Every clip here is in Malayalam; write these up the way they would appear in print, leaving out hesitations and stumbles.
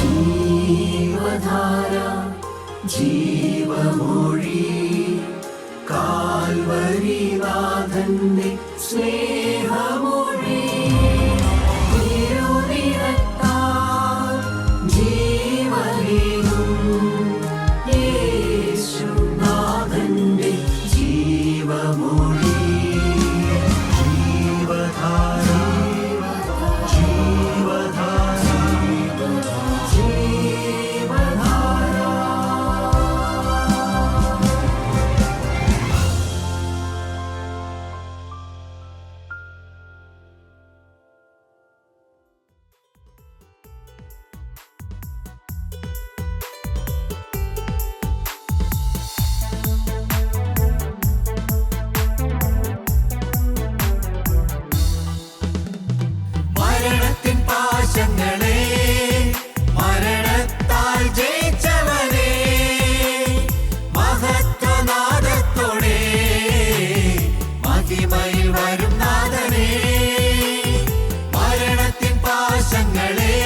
ജീവധാര ജീവമൊഴി കാൽവരിനാഥന്റെ സ്നേഹമൊഴി തിരുനിറത്താൽ ജീവനേകും യേശുനാഥന്റെ ജീവമൊഴി ജീവധാര ജീവധാര ജീവധാര. മരണത്തിൻ പാശങ്ങളെ മരണത്താൽ ജയിച്ചവനെ മഹത്വനാദത്തോടെ മഹിമയിൽ വരും നാഥനെ. മരണത്തിൻ പാശങ്ങളെ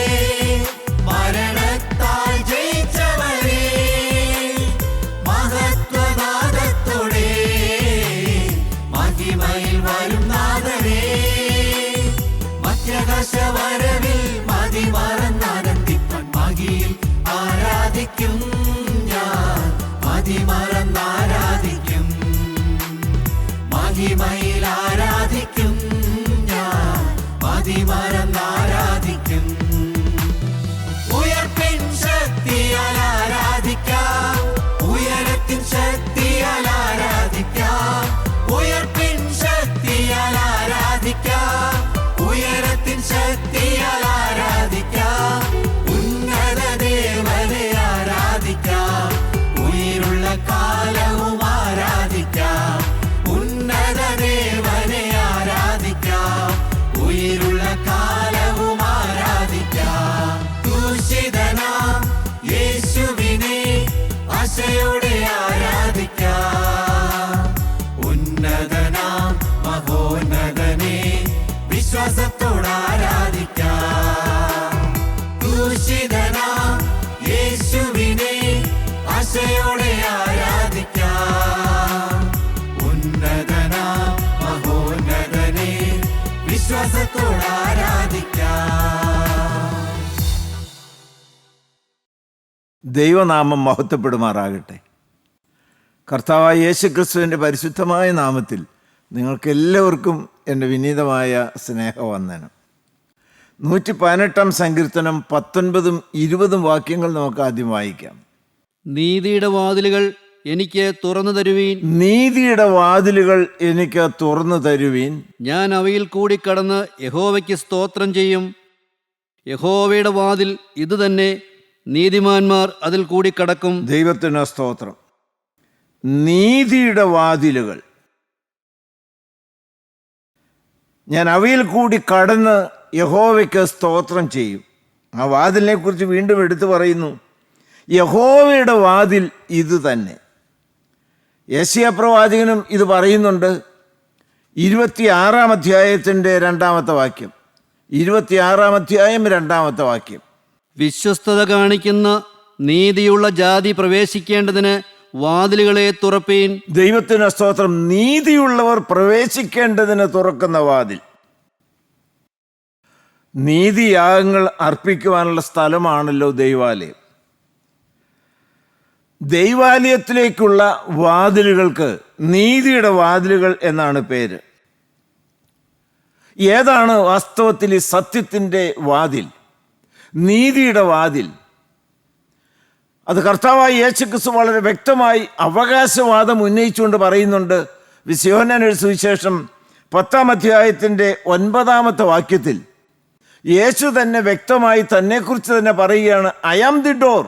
മരണത്താൽ ജയിച്ചവനെ മഹത്വനാദത്തോടെ മഹിമയിൽ വരും നാഥനെ. മധ്യാകാശവരവിൽ മതിമറന്നാനന്ദിപ്പാൻ മഹിയിൽ ആരാധിക്കും ഞാൻ, മതിമറന്നാരാധിക്കും, മഹിമയിൽ ആരാധിക്കും ഞാൻ, മതിമറന്നാരാധിക്കും. ഉയർപ്പിൻ ശക്തിയാൽ ആരാധിക്കാം, ഉയരത്തിൻ ശക്തിയാൽ ആരാധിക്കാം, ഉയർപ്പിൻ ശക്തിയാൽ ആരാധിക്കാം, ഉയരത്തിൻ ശക്തിയാൽ ആരാധിക്കാം, ഉന്നത ദേവനെ ആരാധിക്കാം, ഉயிருള്ള കാലവും ആരാധിക്കാം, ഉന്നത ദേവനെ ആരാധിക്കാം, ഉயிருള്ള കാലവും ആരാധിക്കാം. ക്രൂശിതനാം യേശുവിനെ ആശയോടെ ആരാധിക്കാം, ഉന്നതനാം മഹോന്നതനെ വിശ്വാസത്തോടെ ആരാധിക്കാം. ക്രൂശിതനാം യേശുവിനെ ആശയോടെ ആരാധിക്കാം, ഉന്നതനാം മഹോന്നതനെ വിശ്വാസത്തോടെ ആരാധിക്കാം. ദൈവനാമം മഹത്വപ്പെടുമാറാകട്ടെ. കർത്താവായ യേശുക്രിസ്തുവിൻ്റെ പരിശുദ്ധമായ നാമത്തിൽ നിങ്ങൾക്കെല്ലാവർക്കും എൻ്റെ വിനീതമായ സ്നേഹവന്ദനം. 118 സങ്കീർത്തനം 19 20 വാക്യങ്ങൾ നമുക്ക് ആദ്യം വായിക്കാം. നീതിയുടെ വാതിലുകൾ എനിക്ക് തുറന്നു തരുവീൻ, നീതിയുടെ വാതിലുകൾ എനിക്ക് തുറന്നു തരുവീൻ, ഞാൻ അവയിൽ കൂടി കടന്ന് യഹോവയ്ക്ക് സ്തോത്രം ചെയ്യും. യഹോവയുടെ വാതിൽ ഇതുതന്നെ, നീതിമാന്മാർ അതിൽ കൂടി കടക്കും. ദൈവത്തിന് സ്തോത്രം. നീതിയുടെ വാതിലുകൾ, ഞാൻ അവയിൽ കൂടി കടന്ന് യഹോവയ്ക്ക് സ്തോത്രം ചെയ്യും. ആ വാതിലിനെ കുറിച്ച് വീണ്ടും എടുത്തു പറയുന്നു, യഹോവയുടെ വാതിൽ ഇത് തന്നെ. യെശയ്യാ പ്രവാചകനും ഇത് പറയുന്നുണ്ട്. 26 അധ്യായത്തിൻ്റെ 2 വാക്യം, 26 അധ്യായം 2 വാക്യം. വിശ്വസ്തത കാണിക്കുന്ന നീതിയുള്ള ജാതി പ്രവേശിക്കേണ്ടതിന് വാതിലുകളെ തുറപ്പീൻ. ദൈവത്തിന് സ്തോത്രം. നീതിയുള്ളവർ പ്രവേശിക്കേണ്ടതിന് തുറക്കുന്ന വാതിൽ. നീതിയാഗങ്ങൾ അർപ്പിക്കുവാനുള്ള സ്ഥലമാണല്ലോ ദൈവാലയം. ദൈവാലയത്തിലേക്കുള്ള വാതിലുകൾക്ക് നീതിയുടെ വാതിലുകൾ എന്നാണ് പേര്. ഏതാണ് വാസ്തവത്തിൽ ഈ സത്യത്തിൻ്റെ വാതിൽ, നീതിയുടെ വാതിൽ? അത് കർത്താവായ യേശുക്രിസ്തു വളരെ വ്യക്തമായി അവകാശവാദം ഉന്നയിച്ചുകൊണ്ട് പറയുന്നുണ്ട്. യോഹന്നാന്റെ സുവിശേഷം 10 അധ്യായത്തിൻ്റെ 9 വാക്യത്തിൽ യേശു തന്നെ വ്യക്തമായി തന്നെക്കുറിച്ച് തന്നെ പറയുകയാണ്, ഐ ആം ദി ഡോർ.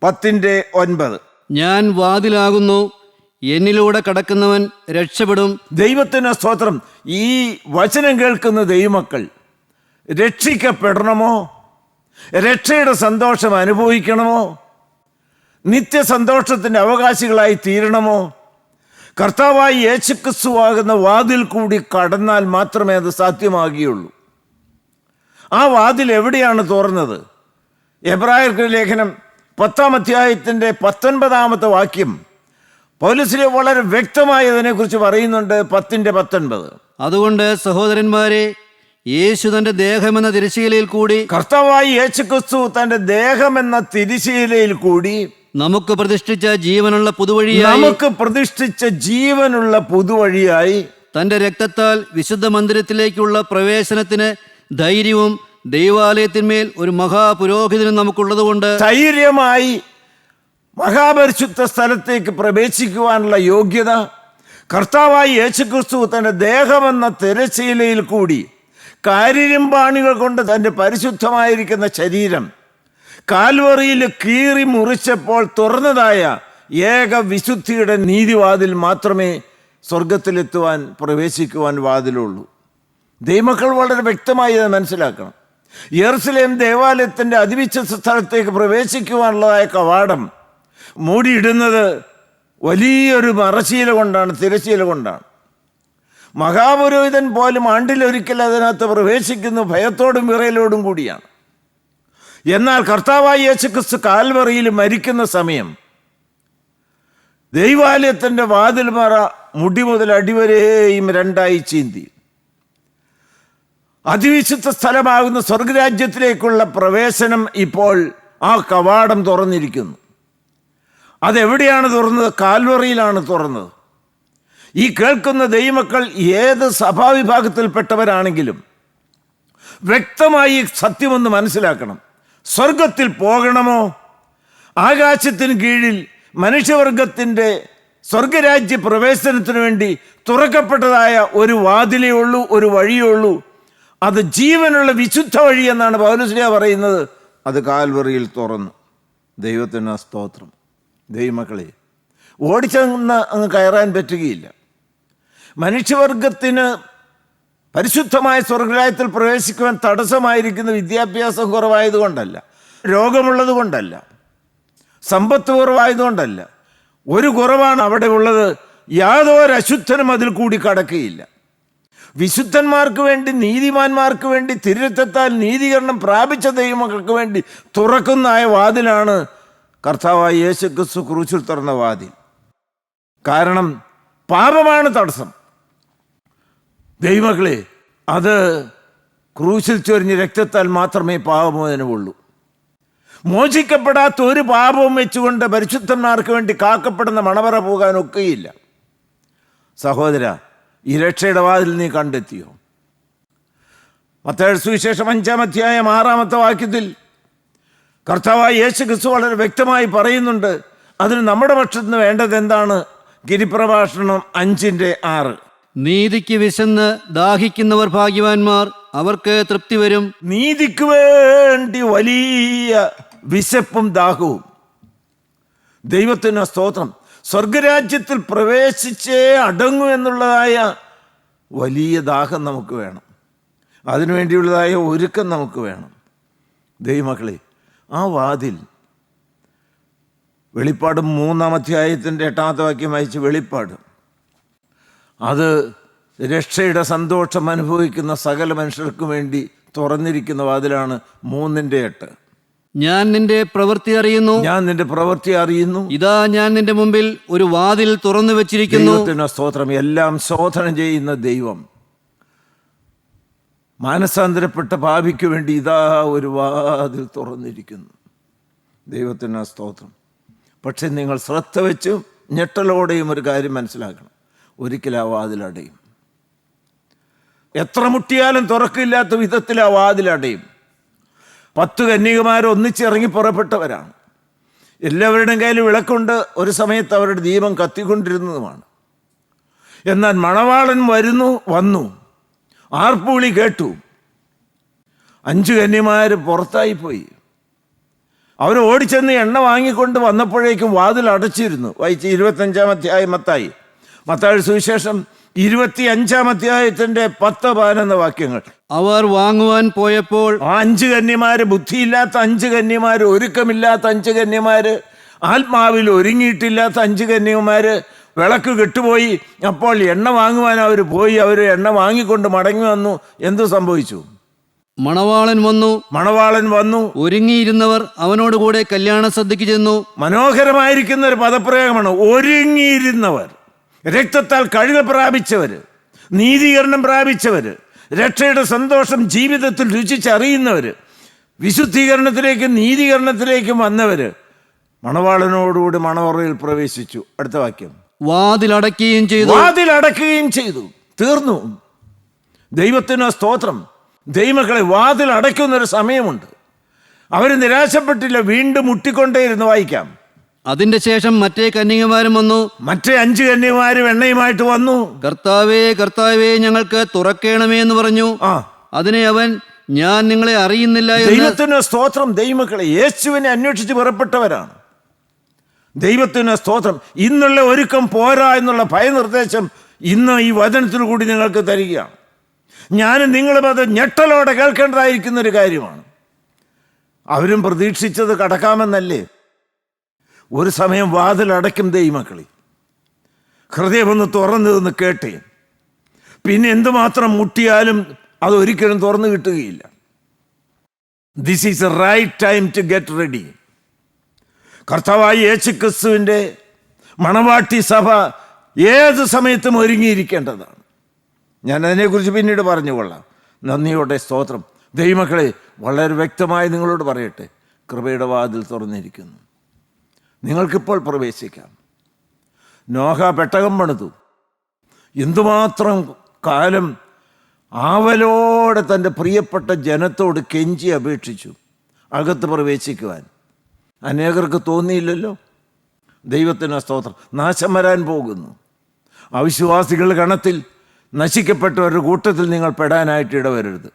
10:9. ഞാൻ വാതിലാകുന്നു, എന്നിലൂടെ കടക്കുന്നവൻ രക്ഷപ്പെടും. ദൈവത്തിന് സ്തോത്രം. ഈ വചനം കേൾക്കുന്ന ദൈവമക്കൾ രക്ഷിക്കപ്പെടണമോ, രക്ഷയുടെ സന്തോഷം അനുഭവിക്കണമോ, നിത്യസന്തോഷത്തിൻ്റെ അവകാശികളായി തീരണമോ, കർത്താവായി യേശുക്രിസ്തുവാകുന്ന വാതിൽ കൂടി കടന്നാൽ മാത്രമേ അത് സാധ്യമാകുകയുള്ളൂ. ആ വാതിൽ എവിടെയാണ് തുറന്നത്? എബ്രായർക്ക് ലേഖനം 10-ാം അധ്യായത്തിൻ്റെ 19-ാമത്തെ വാക്യം പൗലോസ് വളരെ വ്യക്തമായി അതിനെക്കുറിച്ച് പറയുന്നുണ്ട്. 10:19. അതുകൊണ്ട് സഹോദരന്മാരെ, യേശു തന്റെ ദേഹമെന്ന തിരശ്ശീലയിൽ കൂടി, കർത്താവായി യേശുക്രിസ്തു തന്റെ ദേഹമെന്ന തിരശ്ശീലയിൽ കൂടി നമുക്ക് പ്രതിഷ്ഠിച്ച ജീവനുള്ള പുതുവഴിയായി തന്റെ രക്തത്താൽ വിശുദ്ധ മന്ദിരത്തിലേക്കുള്ള പ്രവേശനത്തിന് ധൈര്യവും ദൈവാലയത്തിന്മേൽ ഒരു മഹാപുരോഹിതനും നമുക്കുള്ളതുകൊണ്ട് ധൈര്യമായി മഹാപരിശുദ്ധ സ്ഥലത്തേക്ക് പ്രവേശിക്കുവാനുള്ള യോഗ്യത കർത്താവായി യേശുക്രിസ്തു തന്റെ ദേഹമെന്ന തിരശ്ശീലയിൽ കൂടി കാരിരുമ്പാണികൾ കൊണ്ട് തന്റെ പരിശുദ്ധമായിരിക്കുന്ന ശരീരം കാൽവറിയിൽ കീറി മുറിച്ചപ്പോൾ തുറന്നതായ ഏക വിശുദ്ധിയുടെ നീതിവാതിൽ മാത്രമേ സ്വർഗത്തിലെത്തുവാൻ പ്രവേശിക്കുവാൻ വാതിലുള്ളൂ. ദൈവമക്കൾ വളരെ വ്യക്തമായി അത് മനസ്സിലാക്കണം. യെരുശലേം ദേവാലയത്തിൻ്റെ അതിവിശുദ്ധ സ്ഥലത്തേക്ക് പ്രവേശിക്കുവാനുള്ളതായ കവാടം മൂടിയിടുന്നത് വലിയൊരു മറശീല കൊണ്ടാണ്, തിരശീല കൊണ്ടാണ്. മഹാപുരോഹിതൻ പോലും ആണ്ടിലൊരിക്കൽ അതിനകത്ത് പ്രവേശിക്കുന്നു, ഭയത്തോടും വിറയലോടും കൂടിയാണ്. എന്നാൽ കർത്താവായ യേശുക്രിസ്തു കാൽവറിയിൽ മരിക്കുന്ന സമയം ദൈവാലയത്തിൻ്റെ വാതിൽ മറ മുടി മുതൽ അടിവരെയും രണ്ടായി ചീന്തി. അതിവിശുദ്ധ സ്ഥലമാകുന്ന സ്വർഗരാജ്യത്തിലേക്കുള്ള പ്രവേശനം ഇപ്പോൾ ആ കവാടം തുറന്നിരിക്കുന്നു. അതെവിടെയാണ് തുറന്നത്? കാൽവറിയിലാണ് തുറന്നത്. ഈ കേൾക്കുന്ന ദൈവമക്കൾ ഏത് സഭാവിഭാഗത്തിൽപ്പെട്ടവരാണെങ്കിലും വ്യക്തമായി സത്യമൊന്ന് മനസ്സിലാക്കണം. സ്വർഗത്തിൽ പോകണമോ? ആകാശത്തിന് കീഴിൽ മനുഷ്യവർഗത്തിൻ്റെ സ്വർഗരാജ്യ പ്രവേശനത്തിന് വേണ്ടി തുറക്കപ്പെട്ടതായ ഒരു വാതിലേ ഉള്ളൂ, ഒരു വഴിയേ ഉള്ളൂ. അത് ജീവനുള്ള വിശുദ്ധ വഴി എന്നാണ് പൗലോസ് പറയുന്നത്. അത് കാൽവറിയിൽ തുറന്നു. ദൈവത്തിന് സ്തോത്രം. ദൈവമക്കളെ, ഓടിച്ചെന്ന് അങ്ങ് കയറാൻ പറ്റുകയില്ല. മനുഷ്യവർഗത്തിന് പരിശുദ്ധമായ സ്വർഗരാജ്യത്തിൽ പ്രവേശിക്കുവാൻ തടസ്സമായിരിക്കുന്ന വിദ്യാഭ്യാസം കുറവായതുകൊണ്ടല്ല, രോഗമുള്ളത് കൊണ്ടല്ല, സമ്പത്ത് കുറവായതുകൊണ്ടല്ല. ഒരു കുറവാണ് അവിടെ ഉള്ളത്. യാതൊരു അശുദ്ധനും അതിൽ കൂടി കടക്കുകയില്ല. വിശുദ്ധന്മാർക്ക് വേണ്ടി, നീതിമാന്മാർക്ക് വേണ്ടി, തിരുരക്തത്താൽ നീതീകരണം പ്രാപിച്ച ദൈവമക്കൾക്ക് വേണ്ടി തുറക്കുന്ന വാതിലാണ് കർത്താവായ യേശുക്രിസ്തു ക്രൂശിൽ തുറന്ന വാതിൽ. കാരണം പാപമാണ് തടസ്സം. ദൈവമക്കളെ, അത് ക്രൂശിൽ ചൊരിഞ്ഞ രക്തത്താൽ മാത്രമേ പാപമോചനമുള്ളൂ. മോചിക്കപ്പെടാത്ത ഒരു പാപവും വെച്ചുകൊണ്ട് പരിശുദ്ധന്മാർക്ക് വേണ്ടി കാക്കപ്പെടുന്ന മണവറ പോകാൻ ഒക്കെയില്ല. സഹോദര, ഈ രക്ഷയുടെ വാതിൽ നീ കണ്ടെത്തിയോ? മത്തായിയുടെ സുവിശേഷം 5-ാം അധ്യായം 6-ാമത്തെ വാക്യത്തിൽ കർത്താവായ യേശുക്രിസ്തു വളരെ വ്യക്തമായി പറയുന്നുണ്ട്. അതിന് നമ്മുടെ പക്ഷത്ത് നിന്ന് വേണ്ടത് എന്താണ്? ഗിരിപ്രഭാഷണം 5:6. നീതിക്ക് വിശന്ന് ദാഹിക്കുന്നവർ ഭാഗ്യവാന്മാർ, അവർക്ക് തൃപ്തി വരും. നീതിക്ക് വേണ്ടി വലിയ വിശപ്പും ദാഹവും. ദൈവത്തിന് സ്തോത്രം. സ്വർഗരാജ്യത്തിൽ പ്രവേശിച്ചേ അടങ്ങൂ എന്നുള്ളതായ വലിയ ദാഹം നമുക്ക് വേണം. അതിനുവേണ്ടിയുള്ളതായ ഒരുക്കം നമുക്ക് വേണം. ദൈവമക്കളെ, ആ വാതിൽ വെളിപ്പാട് 3-ാം അധ്യായത്തിൻ്റെ 8-ാമത്തെ വാക്യം വായിച്ച് വെളിപ്പാട്, അത് രക്ഷയുടെ സന്തോഷം അനുഭവിക്കുന്ന സകല മനുഷ്യർക്കും വേണ്ടി തുറന്നിരിക്കുന്ന വാതിലാണ്. 3:8. ഞാൻ നിന്റെ പ്രവൃത്തി അറിയുന്നു, ഞാൻ നിന്റെ പ്രവൃത്തി അറിയുന്നു, ഇതാ ഞാൻ നിന്റെ മുമ്പിൽ ഒരു വാതിൽ തുറന്നു വെച്ചിരിക്കുന്നു. ദൈവത്തിന് സ്തോത്രം. എല്ലാം ശോധന ചെയ്യുന്ന ദൈവം മാനസാന്തരപ്പെട്ട പാപിക്ക് വേണ്ടി ഇതാ ഒരു വാതിൽ തുറന്നിരിക്കുന്നു. ദൈവത്തിന് സ്തോത്രം. പക്ഷെ നിങ്ങൾ ശ്രദ്ധ വെച്ചും ഞെട്ടലോടെയും ഒരു കാര്യം മനസ്സിലാക്കണം. ഒരിക്കലും ആ വാതിലടയും. എത്ര മുട്ടിയാലും തുറക്കില്ലാത്ത വിധത്തിൽ ആ വാതിലടയും. 10 കന്യകമാർ ഒന്നിച്ചിറങ്ങി പുറപ്പെട്ടവരാണ്. എല്ലാവരുടെയും കയ്യിൽ വിളക്കുണ്ട്. ഒരു സമയത്ത് അവരുടെ ദീപം കത്തിക്കൊണ്ടിരുന്നതുമാണ്. എന്നാൽ മണവാളൻ വന്നു ആർപ്പുവിളി കേട്ടു. 5 കന്യകമാർ പുറത്തായിപ്പോയി. അവർ ഓടിച്ചെന്ന് എണ്ണ വാങ്ങിക്കൊണ്ട് വന്നപ്പോഴേക്കും വാതിൽ അടച്ചിരുന്നു. വായിച്ച് 25-ാം അധ്യായം മത്തായിയുടെ സുവിശേഷം 25-ാം അധ്യായത്തിൻ്റെ 10-11 വാക്യങ്ങൾ. അവർ വാങ്ങുവാൻ പോയപ്പോൾ 5 കന്യമാര്, ബുദ്ധിയില്ലാത്ത 5 കന്യമാര്, ഒരുക്കമില്ലാത്ത 5 കന്യമാര്, ആത്മാവിൽ ഒരുങ്ങിയിട്ടില്ലാത്ത 5 കന്യകമാര് വിളക്ക് കെട്ടുപോയി. അപ്പോൾ എണ്ണ വാങ്ങുവാൻ അവർ പോയി. അവർ എണ്ണ വാങ്ങിക്കൊണ്ട് മടങ്ങി വന്നു. എന്തു സംഭവിച്ചു? മണവാളൻ വന്നു. ഒരുങ്ങിയിരുന്നവർ അവനോടുകൂടെ കല്യാണ സദ്യക്ക് ചെന്നു. മനോഹരമായിരിക്കുന്ന ഒരു പദപ്രയോഗമാണ്. ഒരുങ്ങിയിരുന്നവർ, രക്തത്താൽ കഴുകൽ പ്രാപിച്ചവര്, നീതീകരണം പ്രാപിച്ചവര്, രക്ഷയുടെ സന്തോഷം ജീവിതത്തിൽ രുചിച്ചറിയുന്നവര്, വിശുദ്ധീകരണത്തിലേക്കും നീതീകരണത്തിലേക്കും വന്നവര് മണവാളനോടുകൂടി മണവറയിൽ പ്രവേശിച്ചു. അടുത്ത വാക്യം, വാതിലടക്കുകയും ചെയ്തു. തീർന്നു. ദൈവത്തിന് സ്തോത്രം. ദൈവമക്കളെ, വാതിൽ അടയ്ക്കുന്നൊരു സമയമുണ്ട്. അവർ നിരാശപ്പെട്ടില്ല, വീണ്ടും മുട്ടിക്കൊണ്ടേയിരുന്നു. വായിക്കാം. അതിന്റെ ശേഷം മറ്റേ കന്യകമാരും വന്നു. മറ്റേ 5 കന്യകമാരും എണ്ണയുമായിട്ട് വന്നു. കർത്താവേ, കർത്താവേ, ഞങ്ങൾക്ക് തുറക്കണമേ എന്ന് പറഞ്ഞു. അതിനെ അവൻ, ഞാൻ നിങ്ങളെ അറിയുന്നില്ല. ദൈവത്തിന് സ്തോത്രം. ദൈവമക്കളെ, യേശുവിനെ അന്വേഷിച്ച് പുറപ്പെട്ടവരാണ്. ദൈവത്തിന് സ്തോത്രം. ഇന്നുള്ള ഒരുക്കം പോരാ എന്നുള്ള ഭയനിർദ്ദേശം ഇന്ന് ഈ വചനത്തിൽ കൂടി നിങ്ങൾക്ക് തരികയാണ്. ഞാനും നിങ്ങളും അത് ഞെട്ടലോടെ കേൾക്കേണ്ടതായിരിക്കുന്ന ഒരു കാര്യമാണ്. അവരും പ്രതീക്ഷിച്ചത് കടക്കാമെന്നല്ലേ. ഒരു സമയം വാതിലടയ്ക്കും ദൈവമക്കളെ. ഹൃദയമൊന്ന് തുറന്നതെന്ന് കേട്ടേ. പിന്നെ എന്തുമാത്രം മുട്ടിയാലും അത് ഒരിക്കലും തുറന്നു കിട്ടുകയില്ല. This is a right time to get ready. കർത്താവായ യേശുക്രിസ്തുവിൻ്റെ മണവാട്ടി സഭ ഏത് സമയത്തും ഒരുങ്ങിയിരിക്കേണ്ടതാണ്. ഞാൻ അതിനെക്കുറിച്ച് പിന്നീട് പറഞ്ഞുകൊള്ളാം. നന്ദിയോടെ സ്തോത്രം. ദൈവമക്കളെ, വളരെ വ്യക്തമായി നിങ്ങളോട് പറയട്ടെ, കൃപയുടെ വാതിൽ തുറന്നിരിക്കുന്നു. നിങ്ങൾക്കിപ്പോൾ പ്രവേശിക്കാം. നോഹ പെട്ടകം പണിതു. എന്തുമാത്രം കാലം ആവലോടെ തൻ്റെ പ്രിയപ്പെട്ട ജനത്തോട് കെഞ്ചി അപേക്ഷിച്ചു അകത്ത് പ്രവേശിക്കുവാൻ. അനേകർക്ക് തോന്നിയില്ലല്ലോ. ദൈവത്തിന് സ്തോത്രം. നാശം വരാൻ പോകുന്നു. അവിശ്വാസികളുടെ ഗണത്തിൽ നശിക്കപ്പെട്ടവരുടെ കൂട്ടത്തിൽ നിങ്ങൾ പെടാനായിട്ട് ഇടവരരുത്.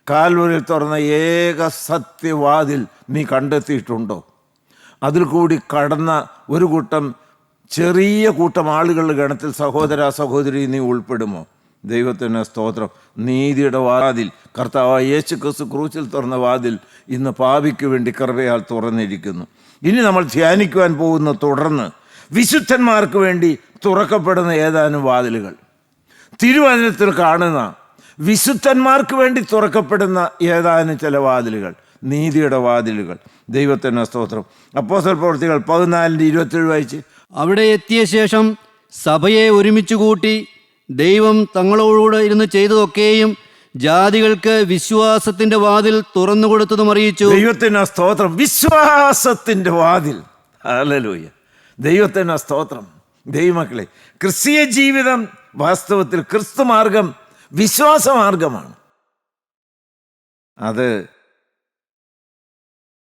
കാൽവരിൽ തുറന്ന ഏക സത്യവാതിൽ നീ കണ്ടെത്തിയിട്ടുണ്ടോ? അതിൽ കൂടി കടന്ന ഒരു കൂട്ടം, ചെറിയ കൂട്ടം ആളുകളുടെ ഗണത്തിൽ സഹോദര സഹോദരി നീ ഉൾപ്പെടുമോ? ദൈവത്തിന് സ്തോത്രം. നീതിയുടെ വാതിൽ, കർത്താവായ യേശുക്രിസ്തു ക്രൂശിൽ തുറന്ന വാതിൽ ഇന്ന് പാപിക്ക് വേണ്ടി കൃപയാൽ തുറന്നിരിക്കുന്നു. ഇനി നമ്മൾ ധ്യാനിക്കുവാൻ പോകുന്ന തുടർന്ന് വിശുദ്ധന്മാർക്ക് വേണ്ടി തുറക്കപ്പെടുന്ന ഏതാനും വാതിലുകൾ, തിരുവചനത്തിൽ കാണുന്ന വിശുദ്ധന്മാർക്ക് വേണ്ടി തുറക്കപ്പെടുന്ന ഏതാനും ചില വാതിലുകൾ, നീതിയുടെ വാതിലുകൾ. ദൈവത്തിന് സ്തോത്രം. അപ്പോസ്തല പ്രവൃത്തികൾ 14:27 വായിച്ച്. അവിടെ എത്തിയ ശേഷം സഭയെ ഒരുമിച്ച് കൂട്ടി ദൈവം തങ്ങളോടുകൂടെ ഇരുന്ന് ചെയ്തതൊക്കെയും ജാതികൾക്ക് വിശ്വാസത്തിന്റെ വാതിൽ തുറന്നു കൊടുത്തതും അറിയിച്ചു. ദൈവത്തിന് സ്തോത്രം. വിശ്വാസത്തിന്റെ വാതിൽ. ഹല്ലേലൂയ. ദൈവത്തിന് സ്തോത്രം. ദൈവമക്കളെ, ക്രിസ്തീയ ജീവിതം വാസ്തവത്തിൽ ക്രിസ്തുമാർഗം വിശ്വാസമാർഗമാണ്. അത്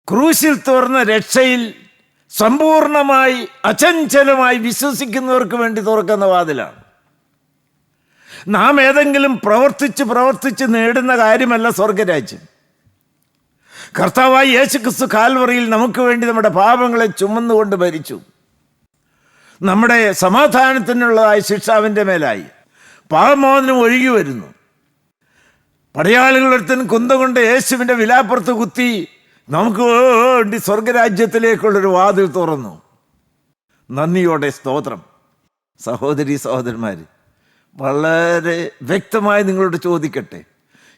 ക്രൂശിൽ തുറന്ന രക്ഷയിൽ സമ്പൂർണമായി അചഞ്ചലമായി വിശ്വസിക്കുന്നവർക്ക് വേണ്ടി തുറക്കുന്ന വാതിലാണ്. നാം ഏതെങ്കിലും പ്രവർത്തിച്ച് നേടുന്ന കാര്യമല്ല സ്വർഗരാജ്യം. കർത്താവായ യേശുക്രിസ്തു കാൽവറിയിൽ നമുക്ക് വേണ്ടി നമ്മുടെ പാപങ്ങളെ ചുമന്നുകൊണ്ട് ഭരിച്ചു. നമ്മുടെ സമാധാനത്തിനുള്ളതായ ശിക്ഷ അവൻ്റെ മേലായി. പാപമോചനം ഒഴുകി വരുന്നു. പടയാളികളൊരുത്തൻ കുന്തം കൊണ്ട് യേശുവിൻ്റെ വിലാപ്പുറത്ത് കുത്തി നമുക്ക് വേണ്ടി സ്വർഗരാജ്യത്തിലേക്കുള്ളൊരു വാതിൽ തുറന്നു. നന്ദിയോടെ സ്തോത്രം. സഹോദരി സഹോദരന്മാർ, വളരെ വ്യക്തമായി നിങ്ങളോട് ചോദിക്കട്ടെ,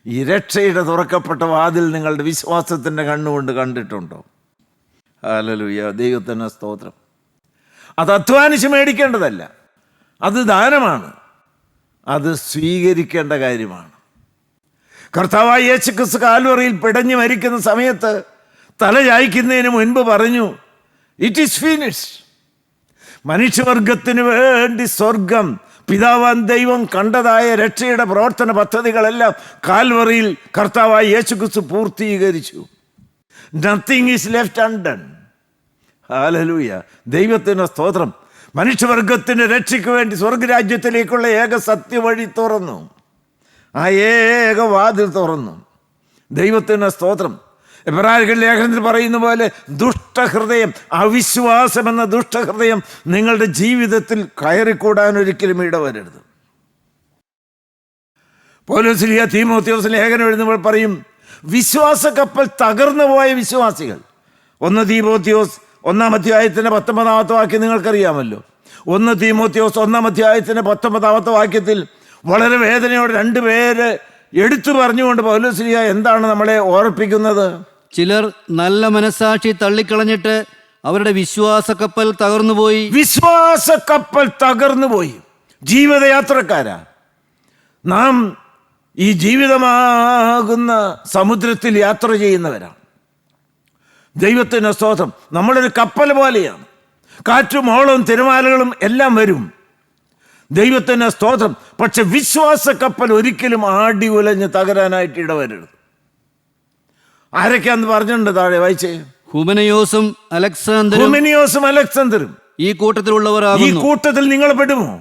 ഈ രക്ഷയുടെ തുറക്കപ്പെട്ട വാതിൽ നിങ്ങളുടെ വിശ്വാസത്തിൻ്റെ കണ്ണുകൊണ്ട് കണ്ടിട്ടുണ്ടോ? ഹല്ലേലൂയ. ദൈവത്തിന് സ്തോത്രം. അത് അധ്വാനിച്ച് മേടിക്കേണ്ടതല്ല, അത് ദാനമാണ്, അത് സ്വീകരിക്കേണ്ട കാര്യമാണ്. കർത്താവായ യേശുക്രിസ്തു കാൽവറിയിൽ പിടഞ്ഞു മരിക്കുന്ന സമയത്ത് തല ചായ്ക്കുന്നതിന് മുൻപ് പറഞ്ഞു, ഇറ്റ് ഈസ് ഫിനിഷ്ഡ്. മനുഷ്യവർഗത്തിന് വേണ്ടി സ്വർഗം, പിതാവാൻ ദൈവം കണ്ടതായ രക്ഷയുടെ പ്രവർത്തന പദ്ധതികളെല്ലാം കാൽവറിയിൽ കർത്താവായ യേശുക്രിസ്തു പൂർത്തീകരിച്ചു. Nothing is left undone. Hallelujah. ദൈവത്തിന് സ്തോത്രം. മനുഷ്യവർഗത്തിന് രക്ഷയ്ക്ക് വേണ്ടി സ്വർഗരാജ്യത്തിലേക്കുള്ള ഏക സത്യവഴി തുറന്നു. ആ ഏക വാതിൽ തുറന്നു. ദൈവത്തിന് സ്തോത്രം. എബ്രായർ ലേഖനത്തിൽ പറയുന്ന പോലെ ദുഷ്ടഹൃദയം, അവിശ്വാസം എന്ന ദുഷ്ടഹൃദയം നിങ്ങളുടെ ജീവിതത്തിൽ കയറിക്കൂടാൻ ഒരിക്കലും ഇടവരരുത്. പൗലോസ് തീമോഥെയോസ് ലേഖനം എഴുതുമ്പോൾ പറയും, വിശ്വാസ കപ്പൽ തകർന്നു പോയ വിശ്വാസികൾ. 1 തീമോഥെയോസ് 1-ാം അധ്യായത്തിൻ്റെ 19-ാമത്തെ വാക്യം നിങ്ങൾക്കറിയാമല്ലോ. 1 തീമോഥെയോസ് 1-ാം അധ്യായത്തിൻ്റെ 19-ാമത്തെ വാക്യത്തിൽ വളരെ വേദനയോടെ 2 പേര് എടുത്തു പറഞ്ഞുകൊണ്ട് പൗലോസ്ലീഹ എന്താണ് നമ്മളെ ഓർപ്പിക്കുന്നത്? ചിലർ നല്ല മനസാക്ഷി തള്ളിക്കളഞ്ഞിട്ട് അവരുടെ വിശ്വാസ കപ്പൽ തകർന്നുപോയി. വിശ്വാസ കപ്പൽ തകർന്നുപോയി. ജീവിതയാത്രക്കാരാ നാം. ഈ ജീവിതമാകുന്ന സമുദ്രത്തിൽ യാത്ര ചെയ്യുന്നവരാണ്. ദൈവത്തിന് സ്തോത്രം. നമ്മളൊരു കപ്പൽ പോലെയാണ്. കാറ്റും ഓളവും തിരമാലകളും എല്ലാം വരും. ദൈവത്തിന് സ്തോത്രം. പക്ഷെ വിശ്വാസ കപ്പൽ ഒരിക്കലും ആടി ഉലഞ്ഞ് തകരാനായിട്ട് ഇടവരരുത്. ആരൊക്കെയാന്ന് പറഞ്ഞിട്ടുണ്ട്? താഴെ വായിച്ചേ. ഹുമനയോസും അലക്സാണ്ടറും ഈ കൂട്ടത്തിലുള്ളവരാകുന്നു. ഈ കൂട്ടത്തിൽ നിങ്ങൾ പെടുമോ?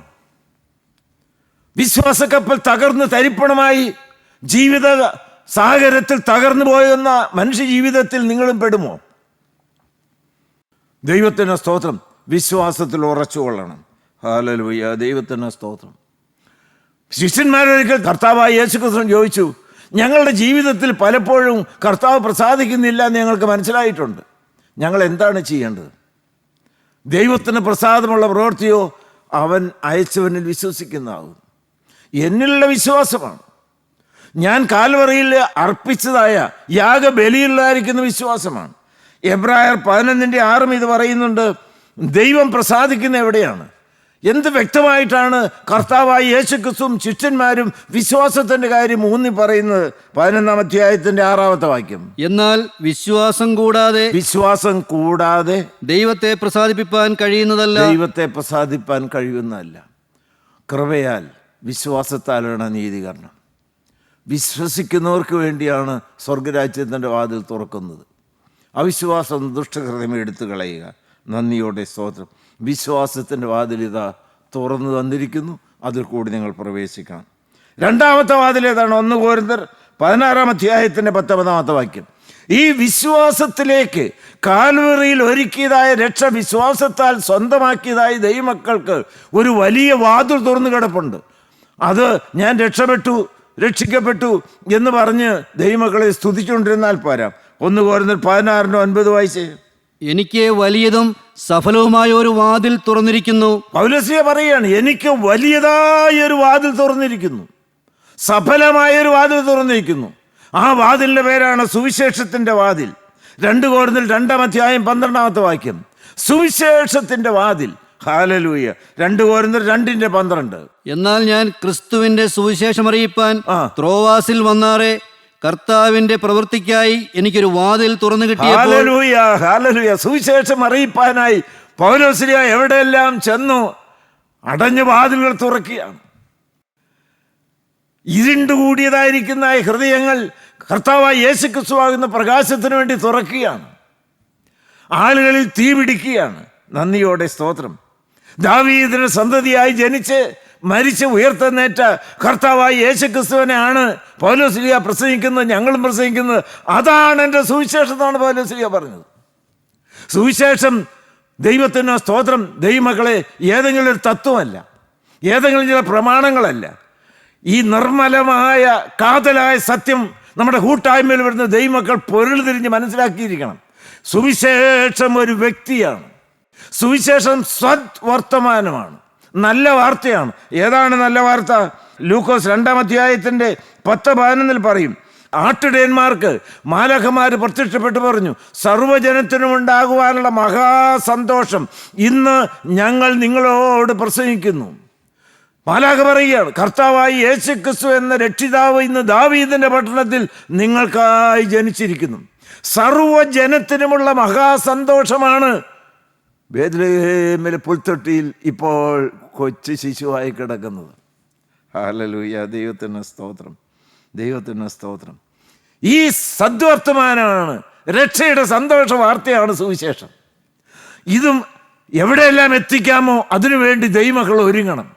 വിശ്വാസ കപ്പൽ തകർന്ന് തരിപ്പണമായി ജീവിത സാഗരത്തിൽ തകർന്നു പോയെന്ന മനുഷ്യ ജീവിതത്തിൽ നിങ്ങളും പെടുമോ? ദൈവത്തിന് സ്തോത്രം. വിശ്വാസത്തിൽ ഉറച്ചുകൊള്ളണം. ഹല്ലേലൂയ. ദൈവത്തിന് സ്തോത്രം. ശിഷ്യന്മാരൊരിക്കൽ കർത്താവായ യേശുക്രിസ്തു ചോദിച്ചു, ഞങ്ങളുടെ ജീവിതത്തിൽ പലപ്പോഴും കർത്താവ് പ്രസാദിക്കുന്നില്ല എന്ന് ഞങ്ങൾക്ക് മനസ്സിലായിട്ടുണ്ട്. ഞങ്ങൾ എന്താണ് ചെയ്യേണ്ടത്? ദൈവത്തിന് പ്രസാദമുള്ള പ്രവൃത്തിയോ അവൻ അയച്ചവനിൽ വിശ്വസിക്കുന്നതാകും. എന്നിലുള്ള വിശ്വാസമാണ്. ഞാൻ കാൽവറിയിൽ അർപ്പിച്ചതായ യാഗബലിയിലായിരിക്കുന്ന വിശ്വാസമാണ്. എബ്രായർ 11:6 ഇത് പറയുന്നുണ്ട്. ദൈവം പ്രസാദിക്കുന്ന എവിടെയാണ്? എന്ത് വ്യക്തമായിട്ടാണ് കർത്താവായ യേശുക്രിസ്തുവും ശിഷ്യന്മാരും വിശ്വാസത്തിന്റെ കാര്യം ഊന്നി പറയുന്നത്? 11-ാം അധ്യായത്തിന്റെ 6-ാമത്തെ വാക്യം. എന്നാൽ വിശ്വാസം കൂടാതെ ദൈവത്തെ പ്രസാദിപ്പിക്കാൻ കഴിയുന്നതല്ല. കൃപയാൽ വിശ്വാസത്താലാണ് നീതീകരണം. വിശ്വസിക്കുന്നവർക്ക് വേണ്ടിയാണ് സ്വർഗരാജ്യത്തിൻ്റെ വാതിൽ തുറക്കുന്നത്. അവിശ്വാസം ദുഷ്ടഹൃദയം എടുത്തു കളയുക. നന്ദിയോടെ സ്തോത്രം. വിശ്വാസത്തിൻ്റെ വാതിൽ ഇതാ തുറന്നു തന്നിരിക്കുന്നു. അതിൽ കൂടി നിങ്ങൾ പ്രവേശിക്കണം. രണ്ടാമത്തെ വാതിൽ ഏതാണ്? 1 കൊരിന്ത്യർ 16-ാം അധ്യായത്തിൻ്റെ 19-ാമത്തെ വാക്യം. ഈ വിശ്വാസത്തിലേക്ക് കാൽവറിയിൽ ഒരുക്കിയതായ രക്ഷ വിശ്വാസത്താൽ സ്വന്തമാക്കിയതായ ദൈവമക്കൾക്ക് ഒരു വലിയ വാതിൽ തുറന്നു കിടപ്പുണ്ട്. അത് ഞാൻ രക്ഷിക്കപ്പെട്ടു എന്ന് പറഞ്ഞ് ദൈവമക്കളെ സ്തുതിച്ചുകൊണ്ടിരുന്നാൽ പോരാ. 1 കൊരിന്ത്യർ 16:9 വായിച്ചേ. എനിക്ക് വലിയതും സഫലവുമായ ഒരു വാതിൽ തുറന്നിരിക്കുന്നു. പൗലോസ്ലീഹ പറയുകയാണ്, എനിക്ക് വലിയതായ ഒരു വാതിൽ തുറന്നിരിക്കുന്നു, സഫലമായ ഒരു വാതിൽ തുറന്നിരിക്കുന്നു. ആ വാതിലിൻ്റെ പേരാണ് സുവിശേഷത്തിൻ്റെ വാതിൽ. 2 കൊരിന്ത്യർ 2-ാം അധ്യായം 12-ാമത്തെ വാക്യം. സുവിശേഷത്തിൻ്റെ വാതിൽ. ഹല്ലേലൂയ. 2 കൊരിന്ത്യർ 2:12. എന്നാൽ ഞാൻ ക്രിസ്തുവിന്റെ സുവിശേഷം അറിയിപ്പാൻ ത്രോവാസിൽ വന്നാറെ കർത്താവിന്റെ പ്രവൃത്തിക്കായി എനിക്കൊരു വാതിൽ തുറന്നു കിട്ടിയപ്പോൾ. ഹല്ലേലൂയ. സുവിശേഷം അറിയിപ്പാനായി പൗലോസ്ലീഹ എവിടെയെല്ലാം ചെന്നു അടഞ്ഞ വാതിലുകൾ തുറക്കുകയാണ്. ഇരുണ്ടുകൂടിയതായിരിക്കുന്ന ഹൃദയങ്ങൾ കർത്താവായ യേശുക്രിസ്തുവാകുന്ന പ്രകാശത്തിന് വേണ്ടി തുറക്കുകയാണ്. ആളുകളിൽ തീ പിടിക്കുകയാണ്. നന്ദിയോടെ സ്തോത്രം. ദാവീദിന്റെ സന്തതിയായി ജനിച്ച് മരിച്ച് ഉയർത്തെന്നേറ്റ കർത്താവായ യേശുക്രിസ്തുവിനെയാണ് പൗലോസ്ലീഹ പ്രസംഗിക്കുന്നത്, ഞങ്ങളും പ്രസംഗിക്കുന്നത്. അതാണ് എൻ്റെ സുവിശേഷം എന്നാണ് പൗലോസ്ലീഹ പറഞ്ഞത്. സുവിശേഷം ദൈവത്തിന് സ്തോത്രം. ദൈവമക്കളെ, ഏതെങ്കിലും ഒരു തത്വമല്ല, ഏതെങ്കിലും ചില പ്രമാണങ്ങളല്ല. ഈ നിർമ്മലമായ കാതലായ സത്യം നമ്മുടെ കൂട്ടായ്മയിൽ വരുന്ന ദൈവമക്കൾ പൊരുൾ തിരിഞ്ഞ് മനസ്സിലാക്കിയിരിക്കണം. സുവിശേഷം ഒരു വ്യക്തിയാണ്. സുവിശേഷം സദ്വർത്തമാനമാണ്, നല്ല വാർത്തയാണ്. ഏതാണ് നല്ല വാർത്ത? ലൂക്കോസ് 2-ാം അധ്യായത്തിൻ്റെ 10-11 പറയും, ആട്ടിടയന്മാർക്ക് മാലാഖമാർ പ്രത്യക്ഷപ്പെട്ടു പറഞ്ഞു, സർവ്വജനത്തിനും ഉണ്ടാകുവാനുള്ള മഹാസന്തോഷം ഇന്ന് ഞങ്ങൾ നിങ്ങളോട് പ്രസംഗിക്കുന്നു. മാലാഖ പറയുകയാണ്, കർത്താവായ യേശുക്രിസ്തു എന്ന രക്ഷിതാവ് ഇന്ന് ദാവീദിന്റെ പട്ടണത്തിൽ നിങ്ങൾക്കായി ജനിച്ചിരിക്കുന്നു. സർവ്വജനത്തിനുമുള്ള മഹാസന്തോഷമാണ് ബേത്ലഹേമിലെ പുൽത്തൊട്ടിയിൽ ഇപ്പോൾ കൊച്ചു ശിശുവായി കിടക്കുന്നത്. ഹല്ലേലൂയ. ദൈവത്തിന് സ്തോത്രം, ദൈവത്തിന് സ്തോത്രം. ഈ സദ്വർത്തമാനമാണ്, രക്ഷയുടെ സന്തോഷ വാർത്തയാണ് സുവിശേഷം. ഇതും എവിടെയെല്ലാം എത്തിക്കാമോ അതിനുവേണ്ടി ദൈവമക്കൾ ഒരുങ്ങണം.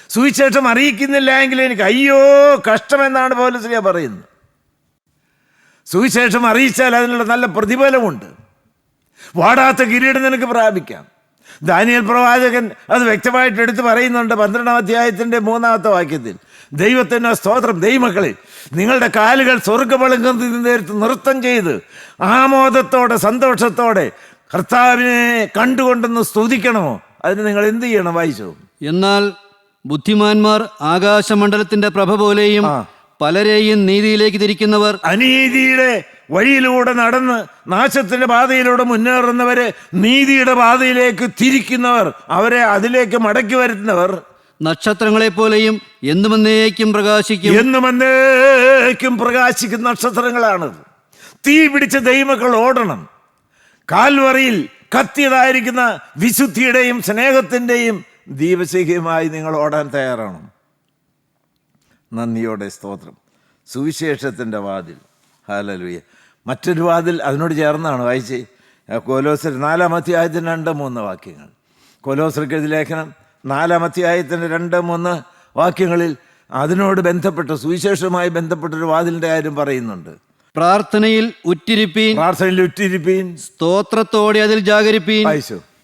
സുവിശേഷം അറിയിക്കുന്നില്ല എങ്കിൽ എനിക്ക് അയ്യോ കഷ്ടമെന്നാണ് പൗലോസ്ലീഹ പറയുന്നത്. സുവിശേഷം അറിയിച്ചാൽ അതിനുള്ള നല്ല പ്രതിഫലമുണ്ട്. വാടാത്ത കിരീടം നിനക്ക് പ്രാപിക്കാം. ദാനിയേൽ പ്രവാചകൻ അത് വ്യക്തമായിട്ട് എടുത്ത് പറയുന്നുണ്ട് 12-ാം അധ്യായത്തിൻ്റെ 3-ാമത്തെ വാക്യത്തിൽ. ദൈവത്തിന് സ്തോത്രം. ദൈവമക്കളെ, നിങ്ങളുടെ കാലുകൾ സ്വർഗ്ഗപളങ്കത്തിൽ നേരത്ത് നൃത്തം ചെയ്ത് ആമോദത്തോടെ സന്തോഷത്തോടെ കർത്താവിനെ കണ്ടുകൊണ്ടെന്ന് സ്തുതിക്കണമോ? അതിന് നിങ്ങൾ എന്ത് ചെയ്യണം? വായിച്ചു. എന്നാൽ ബുദ്ധിമാന്മാർ ആകാശമണ്ഡലത്തിന്റെ പ്രഭ പോലെയും പലരെയും നീതിയിലേക്ക് തിരിക്കുന്നവർ. അനീതിയുടെ വഴിയിലൂടെ നടന്ന് നാശത്തിന്റെ പാതയിലൂടെ മുന്നേറുന്നവരെ നീതിയുടെ പാതയിലേക്ക് തിരിക്കുന്നവർ, അവരെ അതിലേക്ക് മടക്കി വരുത്തുന്നവർ. നക്ഷത്രങ്ങളെ പോലെയും എന്നുമെന്നേക്കും പ്രകാശിക്കും. എന്നുമെന്നേക്കും പ്രകാശിക്കുന്ന നക്ഷത്രങ്ങളാണ്. തീ പിടിച്ച ദൈവമക്കൾ ഓടണം. കാൽവറിയിൽ കത്തിയതായിരിക്കുന്ന വിശുദ്ധിയുടെയും സ്നേഹത്തിൻ്റെയും ദീപശിഖയുമായി നിങ്ങൾ ഓടാൻ തയ്യാറാണ്. നന്ദിയോടെ സ്തോത്രം. സുവിശേഷത്തിൻ്റെ വാതിൽ. ഹല്ലേലൂയ. മറ്റൊരു വാതിൽ അതിനോട് ചേർന്നാണ് വായിച്ചേ. കൊലോസ്യർ 4-ാം അധ്യായത്തിന് 2-3 വാക്യങ്ങൾ. കൊലോസ്യർക്ക് എഴുതിയ ലേഖനം 4-ാം അധ്യായത്തിന് 2-3 വാക്യങ്ങളിൽ അതിനോട് ബന്ധപ്പെട്ട് സുവിശേഷവുമായി ബന്ധപ്പെട്ടൊരു വാതിലിൻ്റെ കാര്യം പറയുന്നുണ്ട്. പ്രാർത്ഥനയിൽ ഉറ്റിരിപ്പീൻ, സ്തോത്രത്തോടെ അതിൽ ജാഗരിപ്പീൻ.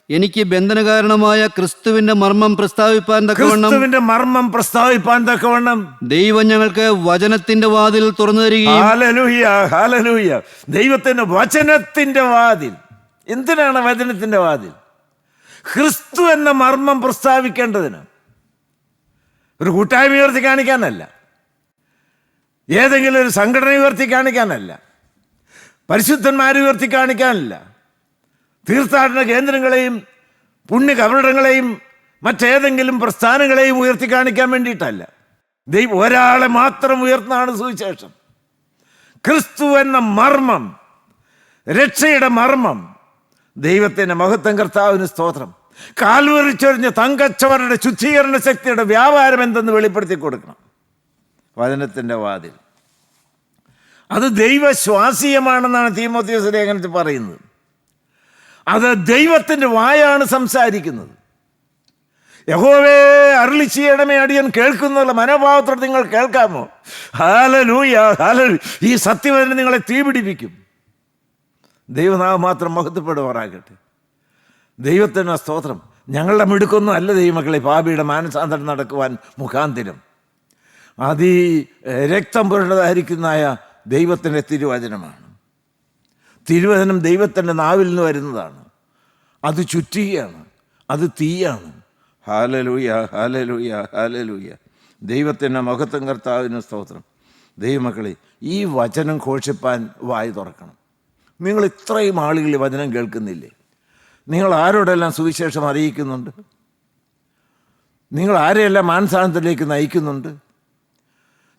എനിക്ക് ബന്ധനകാരണമായ ക്രിസ്തുവിന്റെ മർമ്മം പ്രസ്താവിപ്പാൻ തക്കവണ്ണം ദൈവം ഞങ്ങൾക്ക് വചനത്തിന്റെ വാതിൽ തുറന്നു തരികയും. ഹല്ലേലൂയ. ദൈവത്തിന്റെ വചനത്തിന്റെ വാതിൽ. എന്തിനാണ് വചനത്തിന്റെ വാതിൽ? ക്രിസ്തു എന്ന മർമ്മം പ്രസ്താവിക്കേണ്ടതിന്. ഒരു കൂട്ടായ്മ ഉയർത്തി കാണിക്കാനല്ല, ഏതെങ്കിലും ഒരു സംഘടന ഉയർത്തി കാണിക്കാനല്ല, പരിശുദ്ധന്മാരെ ഉയർത്തി കാണിക്കാനല്ല, തീർത്ഥാടന കേന്ദ്രങ്ങളെയും പുണ്യ കബറിടങ്ങളെയും മറ്റേതെങ്കിലും പ്രസ്ഥാനങ്ങളെയും ഉയർത്തി കാണിക്കാൻ വേണ്ടിയിട്ടല്ല. ദൈവം ഒരാളെ മാത്രം ഉയർത്തുന്നതാണ് സുവിശേഷം. ക്രിസ്തു എന്ന മർമ്മം, രക്ഷയുടെ മർമ്മം. ദൈവത്തിൻ്റെ മഹത്വം, കർത്താവിന് സ്തോത്രം. കാൽവരിച്ചൊരിഞ്ഞ തങ്കച്ചവരുടെ ശുദ്ധീകരണ ശക്തിയുടെ വ്യാപാരം എന്തെന്ന് വെളിപ്പെടുത്തി കൊടുക്കണം. വചനത്തിൻ്റെ വാതിൽ അത് ദൈവശ്വാസീയമാണെന്നാണ് തീമോഥെയോസ് ലേഖനത്തിൽ പറയുന്നത്. അത് ദൈവത്തിൻ്റെ വായാണ് സംസാരിക്കുന്നത്. യഹോവേ അരുളി ചെയ്യണമേ, അടിയൻ കേൾക്കുന്നുള്ള മനോഭാവത്തോടെ നിങ്ങൾ കേൾക്കാമോ? Hallelujah, hallelujah. ഈ സത്യവചനം നിങ്ങളെ തീപിടിപ്പിക്കും. ദൈവനാമം മാത്രം മഹത്വപ്പെടുമാറാകട്ടെ. ദൈവത്തിന് സ്തോത്രം. ഞങ്ങളുടെ മിടുക്കൊന്നും അല്ല ദൈവമക്കളെ പാപിയുടെ മാനസാന്തരം നടക്കുവാൻ മുഖാന്തിരം. അതി രക്തം പുരണ്ടതായിരിക്കുന്നതായ ദൈവത്തിൻ്റെ തിരുവചനമാണ്. തിരുവചനം ദൈവത്തിൻ്റെ നാവിൽ നിന്ന് വരുന്നതാണ്. അത് ചുറ്റുകയാണ്, അത് തീയാണ്. ഹല്ലേലൂയ, ഹല്ലേലൂയ, ഹല്ലേലൂയ. ദൈവത്തിൻ്റെ മഹത്വം, കർത്താവിന് സ്തോത്രം. ദൈവമക്കളെ, ഈ വചനം ഘോഷിപ്പാൻ വായി തുറക്കണം. നിങ്ങൾ ഇത്രയും ആളുകൾ ഈ വചനം കേൾക്കുന്നില്ലേ? നിങ്ങൾ ആരോടെല്ലാം സുവിശേഷം അറിയിക്കുന്നുണ്ട്? നിങ്ങൾ ആരെയെല്ലാം മാനസാന്തരത്തിലേക്ക് നയിക്കുന്നുണ്ട്?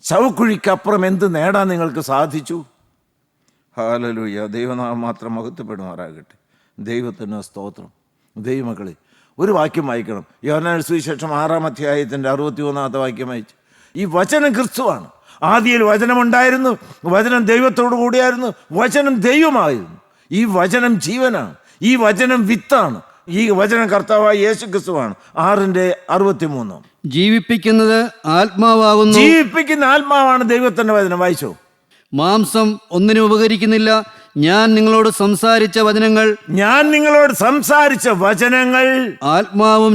ശവക്കുഴിക്കപ്പുറം എന്ത് നേടാൻ നിങ്ങൾക്ക് സാധിച്ചു? ഹല്ലേലൂയ. ദൈവനാമം മാത്രം മഹത്വപ്പെടുമാറാകട്ടെ. ദൈവത്തിന് സ്തോത്രം. ദൈവമക്കളെ, ഒരു വാക്യം വായിക്കണം. യോഹന്നാന്റെ സുവിശേഷം 6-ാം അധ്യായത്തിൻ്റെ 61-ാമത്തെ വാക്യം വായിച്ചു. ഈ വചനം ക്രിസ്തുവാണ്. ആദിയിൽ വചനമുണ്ടായിരുന്നു, വചനം ദൈവത്തോടു കൂടിയായിരുന്നു, വചനം ദൈവമായിരുന്നു. ഈ വചനം ജീവനാണ്, ഈ വചനം വിത്താണ്, ഈ വചനം കർത്താവായ യേശു ക്രിസ്തുവാണ്. 6:63. ജീവിപ്പിക്കുന്നത് ആത്മാവാകുന്നു. ജീവിപ്പിക്കുന്ന ആത്മാവാണ് ദൈവത്തിന്റെ വചനം. വായിച്ചോ. മാംസം ഒന്നിനും ഉപകരിക്കുന്നില്ല. ഞാൻ നിങ്ങളോട് സംസാരിച്ച വചനങ്ങൾ ആത്മാവും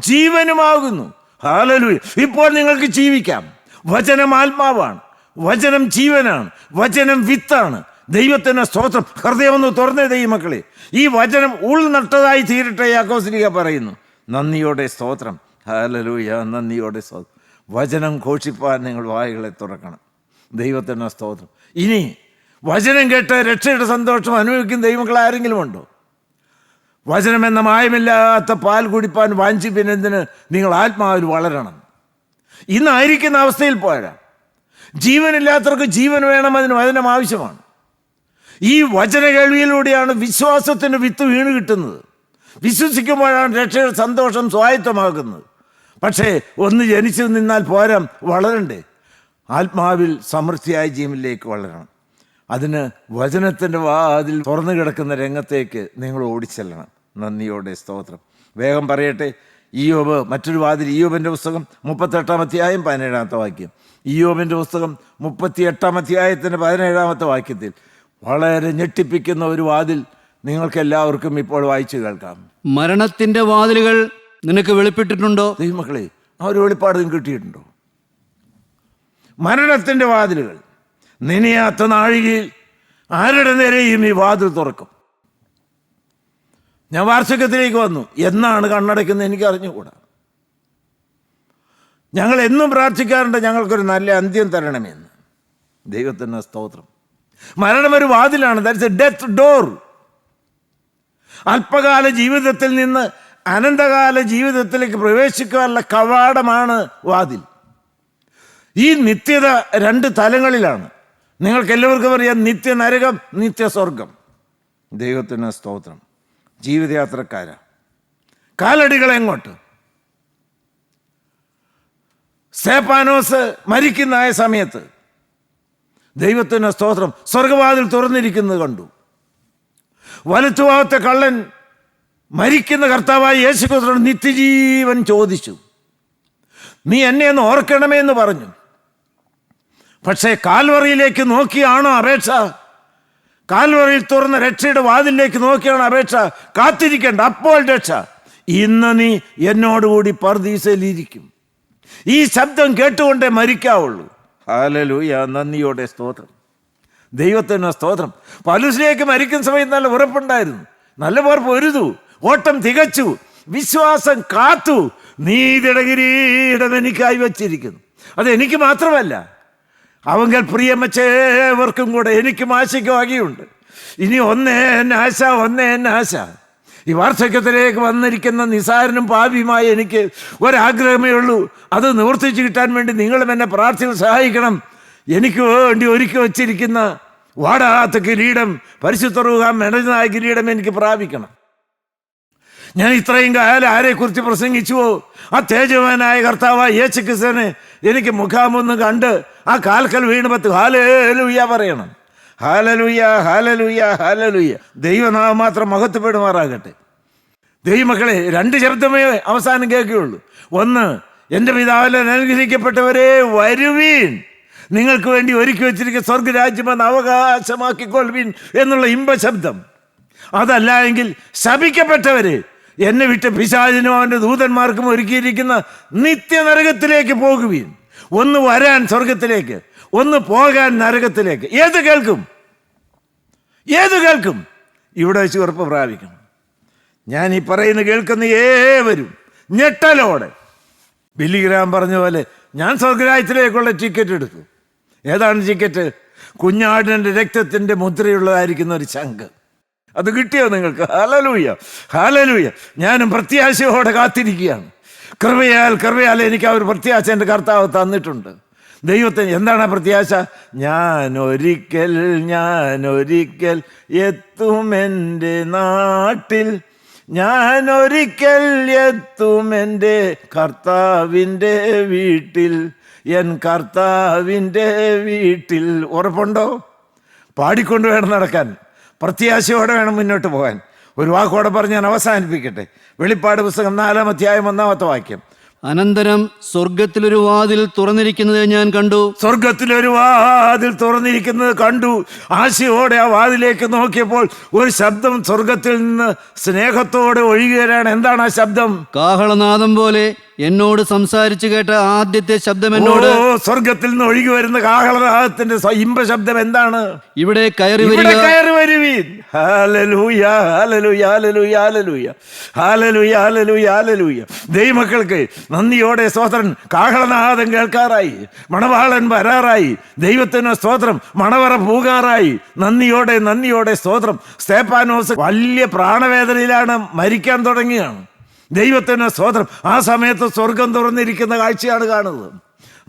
ജീവനുമാകുന്നു. ഹല്ലേലൂയ. ഇപ്പോൾ നിങ്ങൾക്ക് ജീവിക്കാം. വചനം ആത്മാവാണ്, വചനം ജീവനാണ്, വചനം വിത്താണ്. ദൈവത്തിന് സ്തോത്രം. ഹൃദയം ഒന്ന് തുറന്നേ ദൈവമക്കളെ. ഈ വചനം ഉൾനട്ടതായി തീരട്ടെ. യാക്കോബ് ശ്ലീഹ പറയുന്നു. നന്ദിയോടെ സ്തോത്രം. ഹല്ലേലൂയ. നന്ദിയോടെ സ്തോത്രം. വചനം ഘോഷിപ്പാൻ നിങ്ങൾ വായുകളെ തുറക്കണം. ദൈവത്തിന് സ്തോത്രം. ഇനി വചനം കേട്ട് രക്ഷയുടെ സന്തോഷം അനുഭവിക്കുന്ന ദൈവമക്കൾ ആരെങ്കിലും ഉണ്ടോ? വചനം എന്ന മായമില്ലാത്ത പാൽ കുടിപ്പാൻ വാഞ്ചിപ്പിനെന്തിന് നിങ്ങൾ ആത്മാവിൽ വളരണം. ഇന്നായിരിക്കുന്ന അവസ്ഥയിൽ പോരാ. ജീവനില്ലാത്തവർക്ക് ജീവൻ വേണം. അതിന് വചനം ആവശ്യമാണ്. ഈ വചന കേൾവിയിലൂടെയാണ് വിശ്വാസത്തിന് വിത്ത് വീണ് കിട്ടുന്നത്. വിശ്വസിക്കുമ്പോഴാണ് രക്ഷയുടെ സന്തോഷം സ്വായത്തമാകുന്നത്. പക്ഷേ ഒന്ന് ജനിച്ചു നിന്നാൽ പോരാ, വളരണ്ടേ. ആത്മാവിൽ സമൃദ്ധിയായ ജീവനിലേക്ക് വളരണം. അതിന് വചനത്തിൻ്റെ വാതിൽ തുറന്നു കിടക്കുന്ന രംഗത്തേക്ക് നിങ്ങൾ ഓടിച്ചെല്ലണം. നന്ദിയോടെ സ്തോത്രം. വേഗം പറയട്ടെ. ഇയ്യോബ്, മറ്റൊരു വാതിൽ. ഇയ്യോബിൻ്റെ പുസ്തകം 38-ാം അധ്യായം 17-ാമത്തെ വാക്യം. ഇയ്യോബിൻ്റെ പുസ്തകം 38-ാം അധ്യായത്തിൻ്റെ 17-ാമത്തെ വാക്യത്തിൽ വളരെ ഞെട്ടിപ്പിക്കുന്ന ഒരു വാതിൽ നിങ്ങൾക്കെല്ലാവർക്കും ഇപ്പോൾ വായിച്ചു കേൾക്കാം. മരണത്തിൻ്റെ വാതിലുകൾ നിനക്ക് വെളിപ്പെട്ടിട്ടുണ്ടോ? ദൈവമക്കളെ, ആ ഒരു വെളിപ്പാട് നിങ്ങൾക്ക് കിട്ടിയിട്ടുണ്ടോ? മരണത്തിൻ്റെ വാതിലുകൾ. നനയാത്ത നാഴികയിൽ ആരുടെ നേരെയും ഈ വാതിൽ തുറക്കും. ഞാൻ വാർദ്ധക്യത്തിലേക്ക് വന്നു. എന്നാണ് കണ്ണടയ്ക്കുന്നത് എനിക്ക് അറിഞ്ഞുകൂടാ. ഞങ്ങൾ എന്നും പ്രാർത്ഥിക്കാറുണ്ട്, ഞങ്ങൾക്കൊരു നല്ല അന്ത്യം തരണമെന്ന്. ദൈവത്തിന് സ്തോത്രം. മരണം ഒരു വാതിലാണ്. That's a death door. അല്പകാല ജീവിതത്തിൽ നിന്ന് അനന്തകാല ജീവിതത്തിലേക്ക് പ്രവേശിക്കാനുള്ള കവാടമാണ് വാതിൽ. ഈ നിത്യത 2 തലങ്ങളിലാണ്. നിങ്ങൾക്ക് എല്ലാവർക്കും അറിയാം, നിത്യനരകം, നിത്യസ്വർഗം. ദൈവത്തിന് സ്തോത്രം. ജീവിതയാത്രക്കാരാ, കാലടികൾ എങ്ങോട്ട്? സ്തേഫാനോസ് മരിക്കുന്നതായ സമയത്ത് ദൈവത്തിന് സ്തോത്രം, സ്വർഗവാതിൽ തുറന്നിരിക്കുന്നത് കണ്ടു. വലത്തുഭാഗത്തെ കള്ളൻ മരിക്കുന്ന കർത്താവായ യേശുക്രിസ്തുവിനോട് നിത്യജീവൻ ചോദിച്ചു. നീ എന്നെ ഒന്ന് ഓർക്കണമേ എന്ന് പറഞ്ഞു. പക്ഷേ കാൽവറിയിലേക്ക് നോക്കിയാണോ അപേക്ഷ? കാൽവറിയിൽ തുറന്ന രക്ഷയുടെ വാതിലേക്ക് നോക്കിയാണോ അപേക്ഷ? കാത്തിരിക്കേണ്ട, അപ്പോൾ രക്ഷ. ഇന്ന് നീ എന്നോടുകൂടി പർദീസയിലിരിക്കും. ഈ ശബ്ദം കേട്ടുകൊണ്ടേ മരിക്കാവുള്ളൂ. ഹല്ലേലൂയ, നന്ദിയോടെ സ്തോത്രം. ദൈവത്തിന് സ്തോത്രം. പൗലോസിലേക്ക് മരിക്കുന്ന സമയത്ത് നല്ല ഉറപ്പുണ്ടായിരുന്നു. നല്ല പേർ പൊരുതു, ഓട്ടം തികച്ചു, വിശ്വാസം കാത്തു. നീതിയുടെ കിരീടം എനിക്കായി വച്ചിരിക്കുന്നു. അത് എനിക്ക് മാത്രമല്ല, അവങ്കൽ പ്രിയമച്ചേവർക്കും കൂടെ എനിക്കും ആശയ്ക്കും വകയുണ്ട്. ഇനി ഒന്നേ എന്നെ ആശ. ഈ വാർദ്ധക്യത്തിലേക്ക് വന്നിരിക്കുന്ന നിസാരനും പാപിയുമായ എനിക്ക് ഒരാഗ്രഹമേ ഉള്ളൂ. അത് നിവർത്തിച്ച് കിട്ടാൻ വേണ്ടി നിങ്ങളും എന്നെ പ്രാർത്ഥനയിൽ സഹായിക്കണം. എനിക്ക് വേണ്ടി ഒരുക്കി വച്ചിരിക്കുന്ന വാടാത്ത കിരീടം, പരിശുദ്ധ റൂഹാ മെനഞ്ഞതായ കിരീടം എനിക്ക് പ്രാപിക്കണം. ഞാൻ ഇത്രയും കാലം ആരെക്കുറിച്ച് പ്രസംഗിച്ചുവോ, ആ തേജവാനായ കർത്താവായ യേശുക്രിസ്തുവിനെ എനിക്ക് മുഖാമൊന്ന് കണ്ട് ആ കാൽക്കൽ വീണുപത്ത് ഹല്ലേലൂയ പറയണം. ഹല്ലേലൂയ, ഹല്ലേലൂയ, ഹല്ലേലൂയ. ദൈവനാമം മാത്രം മഹത്വപ്പെടുമാറാകട്ടെ. ദൈവമക്കളെ, 2 ശബ്ദമേ അവസാനം കേൾക്കുകയുള്ളൂ. ഒന്ന്, എൻ്റെ പിതാവിൽ അനുഗ്രഹിക്കപ്പെട്ടവരെ വരുവീൻ, നിങ്ങൾക്ക് വേണ്ടി ഒരുക്കി വെച്ചിരിക്കുന്ന സ്വർഗരാജ്യം എന്ന് അവകാശമാക്കിക്കൊള്ളുവീൻ എന്നുള്ള ഇമ്പശബ്ദം. അതല്ല എങ്കിൽ ശപിക്കപ്പെട്ടവര്, എന്നെ വിട്ട് പിശാചിനും അവൻ്റെ ദൂതന്മാർക്കും ഒരുക്കിയിരിക്കുന്ന നിത്യനരകത്തിലേക്ക് പോകുവീൻ. ഒന്ന് വരാൻ സ്വർഗത്തിലേക്ക്, ഒന്ന് പോകാൻ നരകത്തിലേക്ക്. ഏത് കേൾക്കും? ഇവിടെ വെച്ച് ഉറപ്പ് പ്രാപിക്കണം. ഞാൻ ഈ പറയുന്ന കേൾക്കുന്ന ഏവരും ഞെട്ടലോടെ, ബില്ലിഗ്രാം പറഞ്ഞ പോലെ ഞാൻ സ്വർഗരാജ്യത്തിലേക്കുള്ള ടിക്കറ്റ് എടുത്തു. ഏതാണ് ടിക്കറ്റ്? കുഞ്ഞാടിൻ്റെ രക്തത്തിൻ്റെ മുദ്രയുള്ളതായിരിക്കുന്ന ഒരു ശംഖ്. അത് കിട്ടിയോ നിങ്ങൾക്ക്? Hallelujah, hallelujah. ഞാനും പ്രത്യാശയോടെ കാത്തിരിക്കുകയാണ്. കൃപയാൽ എനിക്ക് ആ ഒരു പ്രത്യാശ എൻ്റെ കർത്താവ് തന്നിട്ടുണ്ട്. ദൈവത്തിന് എന്താണ് പ്രത്യാശ? ഞാൻ ഒരിക്കൽ എത്തുമെൻ്റെ നാട്ടിൽ, ഞാൻ ഒരിക്കൽ എത്തുമെൻ്റെ കർത്താവിൻ്റെ വീട്ടിൽ, എൻ കർത്താവിൻ്റെ വീട്ടിൽ. ഉറപ്പുണ്ടോ? പാടിക്കൊണ്ട് വേണം നടക്കാൻ, പ്രത്യാശയോടെ വേണം മുന്നോട്ട് പോകാൻ. ഒരു വാക്കോടെ പറഞ്ഞ് ഞാൻ അവസാനിപ്പിക്കട്ടെ. വെളിപ്പാട് പുസ്തകം 4-ാം അധ്യായം 1-ാമത്തെ വാക്യം. അനന്തരം സ്വർഗത്തിലൊരു വാതിൽ തുറന്നിരിക്കുന്നത് ഞാൻ കണ്ടു. സ്വർഗത്തിലൊരു വാതിൽ തുറന്നിരിക്കുന്നത് കണ്ടു. ആശയോടെ ആ വാതിലേക്ക് നോക്കിയപ്പോൾ ഒരു ശബ്ദം സ്വർഗത്തിൽ നിന്ന് സ്നേഹത്തോടെ ഒഴുകി വരാണ്. എന്താണ് ആ ശബ്ദം? കാഹളനാദം പോലെ എന്നോട് സംസാരിച്ചു കേട്ട ആദ്യത്തെ ശബ്ദം എന്നോട്, സ്വർഗത്തിൽ നിന്ന് ഒഴുകി വരുന്ന കാഹളനാദത്തിന്റെ ഇമ്പ ശബ്ദം എന്താണ്? ഇവിടെ കയറി വരുവീൻ. ഹല്ലേലൂയ, ഹല്ലേലൂയ, ഹല്ലേലൂയ, ഹല്ലേലൂയ, ഹല്ലേലൂയ, ഹല്ലേലൂയ, ഹല്ലേലൂയ. ദൈവമക്കൾക്ക് നന്ദിയോടെ സ്തോത്രം. കാഹളനാദം കേൾക്കാറായി, മണവാളൻ വരാറായി. ദൈവത്തിന് സ്തോത്രം. മണവറ പൂകാറായി. നന്ദിയോടെ സ്തോത്രം. സ്തേഫാനോസ് വലിയ പ്രാണവേദനയിലാണ്, മരിക്കാൻ തുടങ്ങിയാണ്. ദൈവത്തിന് സ്തോത്രം. ആ സമയത്ത് സ്വർഗം തുറന്നിരിക്കുന്ന കാഴ്ചയാണ് കാണുന്നത്.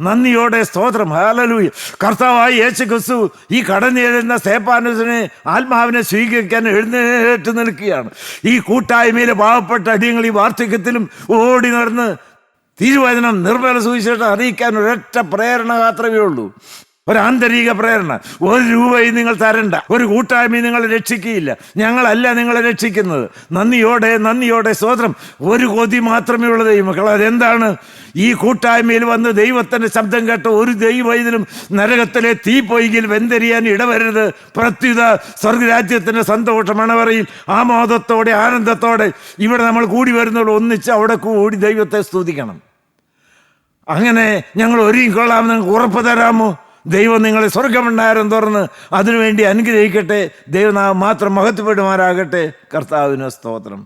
നന്ദിയോടെ സ്തോത്രം. ഹല്ലേലൂയ. കർത്താവായ യേശുക്രിസ്തു ഈ കടന്നെഴുന്ന സ്തേഫാനോസിനെ, ആത്മാവിനെ സ്വീകരിക്കാൻ എഴുന്നേറ്റ് നിൽക്കുകയാണ്. ഈ കൂട്ടായ്മയിലെ പാവപ്പെട്ട അടിയങ്ങൾ ഈ വാർദ്ധക്യത്തിലും ഓടി നടന്ന് തിരുവചനം, നിർമ്മല സുവിശേഷം അറിയിക്കാൻ ഒരൊറ്റ പ്രേരണ മാത്രമേ ഉള്ളൂ. ഒരാന്തരിക പ്രേരണ. 1 രൂപയും നിങ്ങൾ തരണ്ട, ഒരു കൂട്ടായ്മയും നിങ്ങളെ രക്ഷിക്കുകയില്ല. ഞങ്ങളല്ല നിങ്ങളെ രക്ഷിക്കുന്നത്. നന്ദിയോടെ സ്തോത്രം. ഒരു കൊതി മാത്രമേ ഉള്ളൂ ദൈവമക്കൾ. അതെന്താണ്? ഈ കൂട്ടായ്മയിൽ വന്ന് ദൈവത്തിൻ്റെ ശബ്ദം കേട്ട ഒരു ദൈവവൈദ്യനും നരകത്തിലെ തീ പൊയ്കിൽ വെന്തരിയാൻ ഇടവരരുത്. പ്രത്യുത സ്വർഗരാജ്യത്തിൻ്റെ സന്തോഷം മണവറയിൽ ആമോദത്തോടെ, ആനന്ദത്തോടെ ഇവിടെ നമ്മൾ കൂടി വരുന്നുള്ളൂ. ഒന്നിച്ച് അവിടെ കൂടി ദൈവത്തെ സ്തുതിക്കണം. അങ്ങനെ ഞങ്ങൾ ഒരുങ്ങിക്കൊള്ളാമെന്ന് നിങ്ങൾക്ക് ഉറപ്പ് തരാമോ? ദൈവം നിങ്ങളെ സ്വർഗമണ്ഡാരം തുറന്ന് അതിനുവേണ്ടി അനുഗ്രഹിക്കട്ടെ. ദൈവനാമം മാത്രം മഹത്വപ്പെടുമാറാകട്ടെ. കർത്താവിന് സ്തോത്രം.